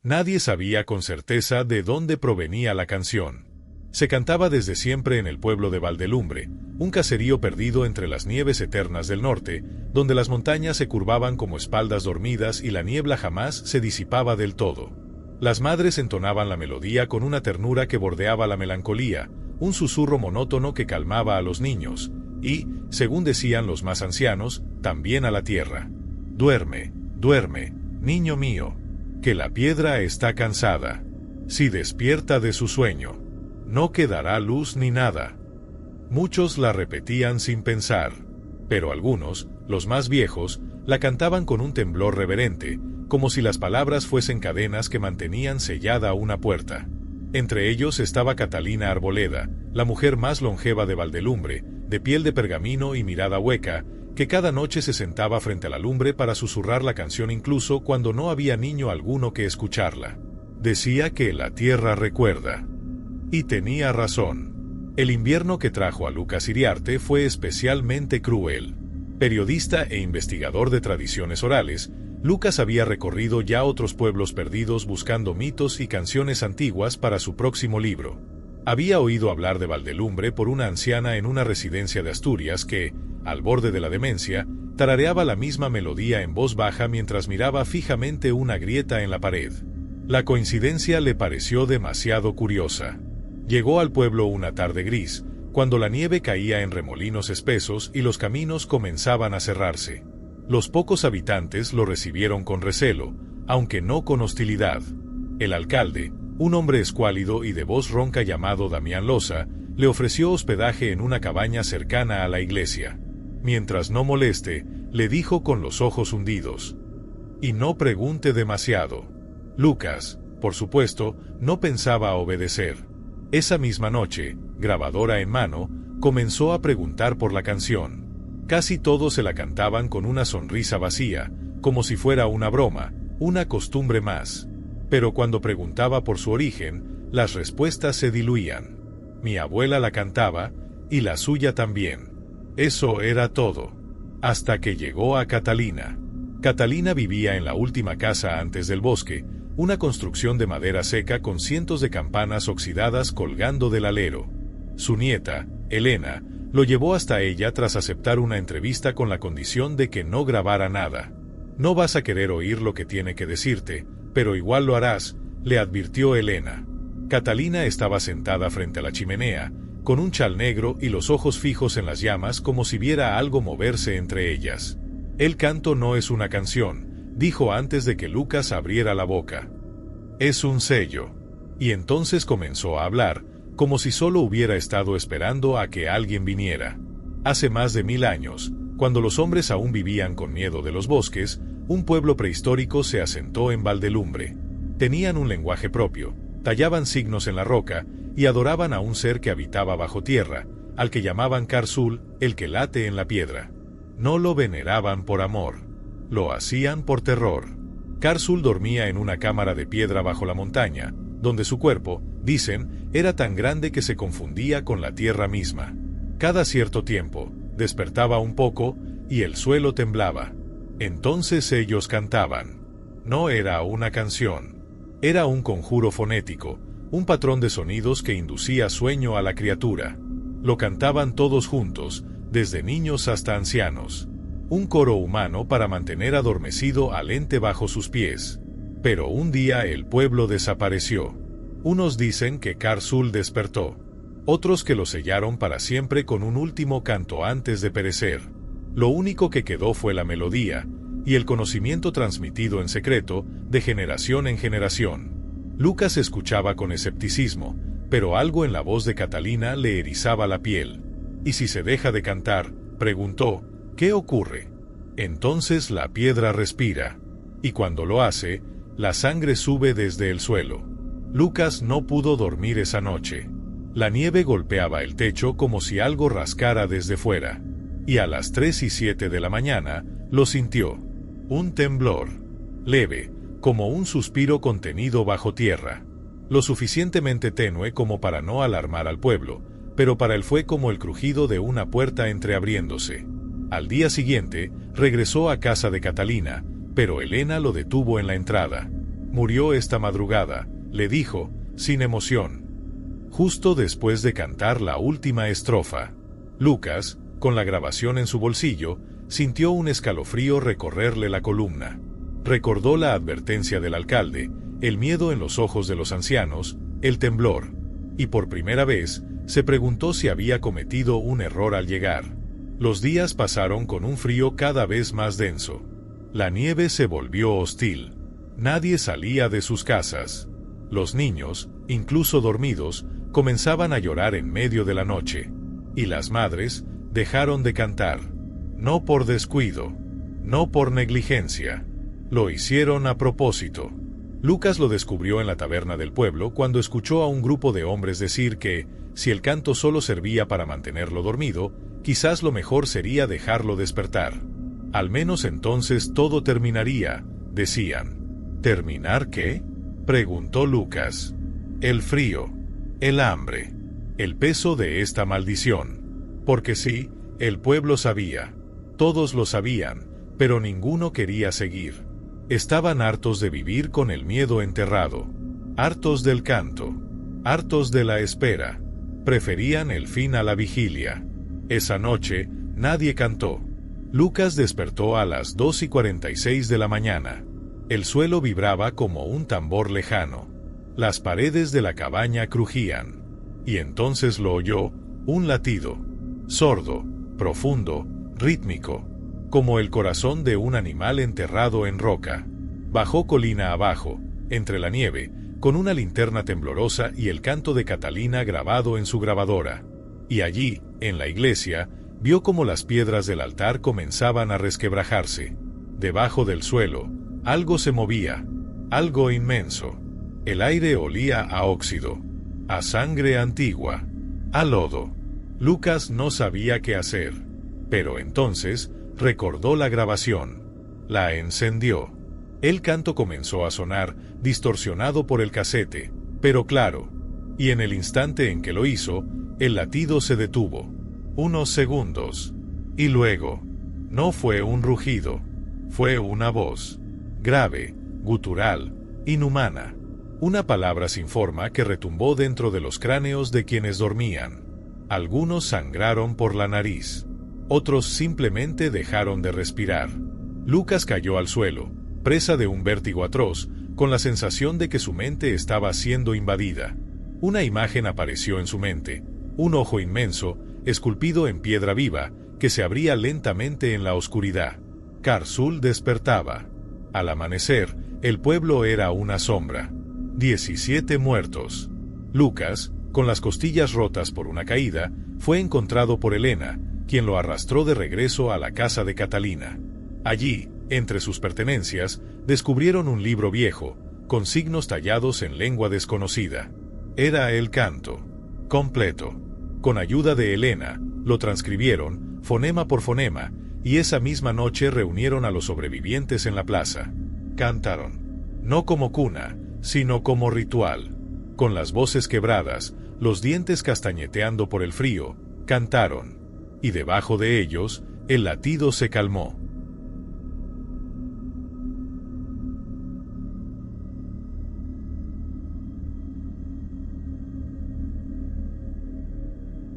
Nadie sabía con certeza de dónde provenía la canción. Se cantaba desde siempre en el pueblo de Valdelumbre, un caserío perdido entre las nieves eternas del norte, donde las montañas se curvaban como espaldas dormidas y la niebla jamás se disipaba del todo. Las madres entonaban la melodía con una ternura que bordeaba la melancolía, un susurro monótono que calmaba a los niños, y, según decían los más ancianos, también a la tierra. Duerme, duerme, niño mío, que la piedra está cansada. Si despierta de su sueño, no quedará luz ni nada. Muchos la repetían sin pensar, pero algunos, los más viejos, la cantaban con un temblor reverente, como si las palabras fuesen cadenas que mantenían sellada una puerta. Entre ellos estaba Catalina Arboleda, la mujer más longeva de Valdelumbre, de piel de pergamino y mirada hueca, que cada noche se sentaba frente a la lumbre para susurrar la canción incluso cuando no había niño alguno que escucharla. Decía que la tierra recuerda. Y tenía razón. El invierno que trajo a Lucas Iriarte fue especialmente cruel. Periodista e investigador de tradiciones orales, Lucas había recorrido ya otros pueblos perdidos buscando mitos y canciones antiguas para su próximo libro. Había oído hablar de Valdelumbre por una anciana en una residencia de Asturias que, al borde de la demencia, tarareaba la misma melodía en voz baja mientras miraba fijamente una grieta en la pared. La coincidencia le pareció demasiado curiosa. Llegó al pueblo una tarde gris, cuando la nieve caía en remolinos espesos y los caminos comenzaban a cerrarse. Los pocos habitantes lo recibieron con recelo, aunque no con hostilidad. El alcalde, un hombre escuálido y de voz ronca llamado Damián Loza, le ofreció hospedaje en una cabaña cercana a la iglesia. Mientras no moleste, le dijo con los ojos hundidos. Y no pregunte demasiado. Lucas, por supuesto, no pensaba obedecer. Esa misma noche, grabadora en mano, comenzó a preguntar por la canción. Casi todos se la cantaban con una sonrisa vacía, como si fuera una broma, una costumbre más. Pero cuando preguntaba por su origen, las respuestas se diluían. Mi abuela la cantaba, y la suya también. Eso era todo. Hasta que llegó a Catalina. Catalina vivía en la última casa antes del bosque, una construcción de madera seca con cientos de campanas oxidadas colgando del alero. Su nieta, Elena, lo llevó hasta ella tras aceptar una entrevista con la condición de que no grabara nada. No vas a querer oír lo que tiene que decirte, pero igual lo harás, le advirtió Elena. Catalina estaba sentada frente a la chimenea, con un chal negro y los ojos fijos en las llamas como si viera algo moverse entre ellas. El canto no es una canción, dijo antes de que Lucas abriera la boca. Es un sello. Y entonces comenzó a hablar, como si solo hubiera estado esperando a que alguien viniera. Hace más de 1000 años, cuando los hombres aún vivían con miedo de los bosques, un pueblo prehistórico se asentó en Valdelumbre. Tenían un lenguaje propio, tallaban signos en la roca y adoraban a un ser que habitaba bajo tierra, al que llamaban Carsul, el que late en la piedra. No lo veneraban por amor. Lo hacían por terror. Carsul dormía en una cámara de piedra bajo la montaña, donde su cuerpo, dicen, era tan grande que se confundía con la tierra misma. Cada cierto tiempo, despertaba un poco, y el suelo temblaba. Entonces ellos cantaban. No era una canción. Era un conjuro fonético, un patrón de sonidos que inducía sueño a la criatura. Lo cantaban todos juntos, desde niños hasta ancianos. Un coro humano para mantener adormecido al ente bajo sus pies. Pero un día el pueblo desapareció. Unos dicen que Carsul despertó. Otros que lo sellaron para siempre con un último canto antes de perecer. Lo único que quedó fue la melodía, y el conocimiento transmitido en secreto, de generación en generación. Lucas escuchaba con escepticismo, pero algo en la voz de Catalina le erizaba la piel. ¿Y si se deja de cantar?, preguntó. ¿Qué ocurre? Entonces la piedra respira. Y cuando lo hace, la sangre sube desde el suelo. Lucas no pudo dormir esa noche. La nieve golpeaba el techo como si algo rascara desde fuera. Y a las 3:07 de la mañana, lo sintió. Un temblor. Leve, como un suspiro contenido bajo tierra. Lo suficientemente tenue como para no alarmar al pueblo, pero para él fue como el crujido de una puerta entreabriéndose. Al día siguiente, regresó a casa de Catalina, pero Elena lo detuvo en la entrada. Murió esta madrugada, le dijo, sin emoción. Justo después de cantar la última estrofa, Lucas, con la grabación en su bolsillo, sintió un escalofrío recorrerle la columna. Recordó la advertencia del alcalde, el miedo en los ojos de los ancianos, el temblor, y por primera vez se preguntó si había cometido un error al llegar. Los días pasaron con un frío cada vez más denso. La nieve se volvió hostil. Nadie salía de sus casas. Los niños, incluso dormidos, comenzaban a llorar en medio de la noche. Y las madres dejaron de cantar. No por descuido, no por negligencia. Lo hicieron a propósito. Lucas lo descubrió en la taberna del pueblo cuando escuchó a un grupo de hombres decir que, si el canto solo servía para mantenerlo dormido, quizás lo mejor sería dejarlo despertar. Al menos entonces todo terminaría, decían. ¿Terminar qué?, preguntó Lucas. El frío, el hambre, el peso de esta maldición. Porque sí, el pueblo sabía. Todos lo sabían, pero ninguno quería seguir. Estaban hartos de vivir con el miedo enterrado, hartos del canto, hartos de la espera. Preferían el fin a la vigilia. Esa noche, nadie cantó. Lucas despertó a las 2:46 de la mañana. El suelo vibraba como un tambor lejano. Las paredes de la cabaña crujían. Y entonces lo oyó, un latido, sordo, profundo, rítmico, como el corazón de un animal enterrado en roca. Bajó colina abajo, entre la nieve, con una linterna temblorosa y el canto de Catalina grabado en su grabadora. Y allí, en la iglesia, vio cómo las piedras del altar comenzaban a resquebrajarse. Debajo del suelo, algo se movía, algo inmenso. El aire olía a óxido, a sangre antigua, a lodo. Lucas no sabía qué hacer, pero entonces recordó la grabación. La encendió. El canto comenzó a sonar, distorsionado por el casete, pero claro. Y en el instante en que lo hizo, el latido se detuvo. Unos segundos. Y luego, no fue un rugido, fue una voz. Grave, gutural, inhumana. Una palabra sin forma que retumbó dentro de los cráneos de quienes dormían. Algunos sangraron por la nariz. Otros simplemente dejaron de respirar. Lucas cayó al suelo, presa de un vértigo atroz, con la sensación de que su mente estaba siendo invadida. Una imagen apareció en su mente, un ojo inmenso, esculpido en piedra viva, que se abría lentamente en la oscuridad. Carzul despertaba. Al amanecer, el pueblo era una sombra. 17 muertos. Lucas, con las costillas rotas por una caída, fue encontrado por Elena, quien lo arrastró de regreso a la casa de Catalina. Allí, entre sus pertenencias, descubrieron un libro viejo, con signos tallados en lengua desconocida. Era el canto, completo. Con ayuda de Elena, lo transcribieron, fonema por fonema, y esa misma noche reunieron a los sobrevivientes en la plaza. Cantaron, no como cuna, sino como ritual. Con las voces quebradas, los dientes castañeteando por el frío, cantaron. Y debajo de ellos, el latido se calmó.